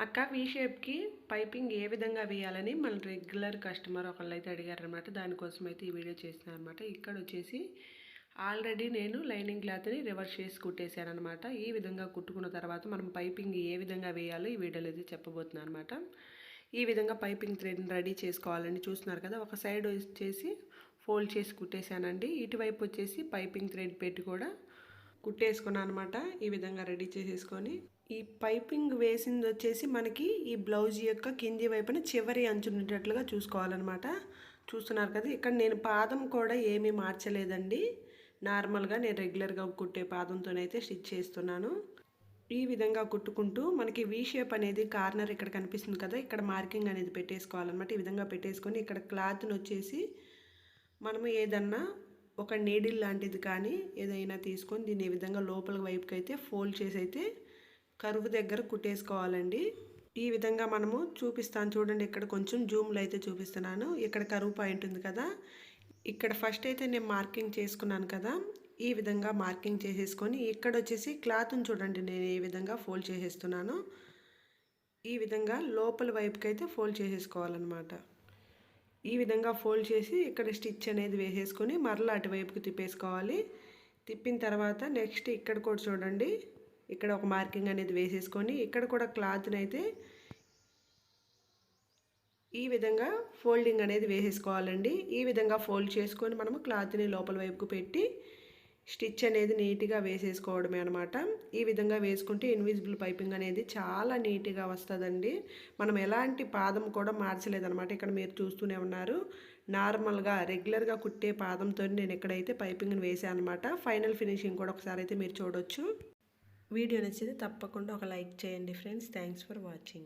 అక్క we షేప్కి piping ఏ విధంగా వేయాలని మన రెగ్యులర్ కస్టమర్ ఒకళ్ళైతే అడిగారనమాట. దానికోసం అయితే ఈ వీడియో చేసిన అనమాట. ఇక్కడ వచ్చేసి ఆల్రెడీ నేను లైనింగ్ క్లాత్ని రివర్స్ చేసి కుట్టేశాను అనమాట. ఈ విధంగా కుట్టుకున్న తర్వాత మనం పైపింగ్ ఏ విధంగా వేయాలో ఈ వీడియోలో అయితే చెప్పబోతున్నాను అనమాట. ఈ విధంగా పైపింగ్ థ్రెడ్ని రెడీ చేసుకోవాలని చూస్తున్నారు కదా. ఒక సైడ్ వచ్చేసి ఫోల్డ్ చేసి కుట్టేశానండి. ఇటువైపు వచ్చేసి పైపింగ్ థ్రెడ్ పెట్టి కూడా కుట్టేసుకున్నాను అనమాట. ఈ విధంగా రెడీ చేసేసుకొని ఈ పైపింగ్ వేసింది వచ్చేసి మనకి ఈ బ్లౌజ్ యొక్క కింది వైపున చివరి అంచున్నట్లుగా చూసుకోవాలన్నమాట. చూస్తున్నారు కదా, ఇక్కడ నేను పాదం కూడా ఏమీ మార్చలేదండి. నార్మల్గా నేను రెగ్యులర్గా కుట్టే పాదంతోనైతే స్టిచ్ చేస్తున్నాను. ఈ విధంగా కుట్టుకుంటూ మనకి వీ షేప్ అనేది కార్నర్ ఇక్కడ కనిపిస్తుంది కదా, ఇక్కడ మార్కింగ్ అనేది పెట్టేసుకోవాలన్నమాట. ఈ విధంగా పెట్టేసుకొని ఇక్కడ క్లాత్ని వచ్చేసి మనము ఏదన్నా ఒక నీడిల్ లాంటిది కానీ ఏదైనా తీసుకొని దీన్ని ఈ విధంగా లోపల వైపుకి అయితే ఫోల్డ్ చేసి అయితే కరువు దగ్గర కుట్టేసుకోవాలండి. ఈ విధంగా మనము చూపిస్తాను చూడండి. ఇక్కడ కొంచెం జూమ్లో అయితే చూపిస్తున్నాను. ఇక్కడ కరువు పాయింట్ ఉంది కదా, ఇక్కడ ఫస్ట్ అయితే నేను మార్కింగ్ చేసుకున్నాను కదా, ఈ విధంగా మార్కింగ్ చేసేసుకొని ఇక్కడ వచ్చేసి క్లాత్ని చూడండి నేను ఏ విధంగా ఫోల్డ్ చేసేస్తున్నాను. ఈ విధంగా లోపల వైపుకి అయితే ఫోల్డ్ చేసేసుకోవాలన్నమాట. ఈ విధంగా ఫోల్డ్ చేసి ఇక్కడ స్టిచ్ అనేది వేసేసుకొని మరలా అటువైపుకి తిప్పేసుకోవాలి. తిప్పిన తర్వాత నెక్స్ట్ ఇక్కడ కూడా చూడండి, ఇక్కడ ఒక మార్కింగ్ అనేది వేసేసుకొని ఇక్కడ కూడా క్లాత్ని అయితే ఈ విధంగా ఫోల్డింగ్ అనేది వేసేసుకోవాలండి. ఈ విధంగా ఫోల్డ్ చేసుకొని మనము క్లాత్ని లోపల వైపుకు పెట్టి స్టిచ్ అనేది నీట్గా వేసేసుకోవడమే అనమాట. ఈ విధంగా వేసుకుంటే ఇన్విజిబుల్ పైపింగ్ అనేది చాలా నీట్గా వస్తుందండి. మనం ఎలాంటి పాదం కూడా మార్చలేదనమాట. ఇక్కడ మీరు చూస్తూనే ఉన్నారు, నార్మల్గా రెగ్యులర్గా కుట్టే పాదంతో నేను ఎక్కడైతే పైపింగ్ని వేసాను అనమాట. ఫైనల్ ఫినిషింగ్ కూడా ఒకసారి అయితే మీరు చూడొచ్చు. వీడియో నచ్చితే తప్పకుండా ఒక లైక్ చేయండి ఫ్రెండ్స్. Thanks for watching.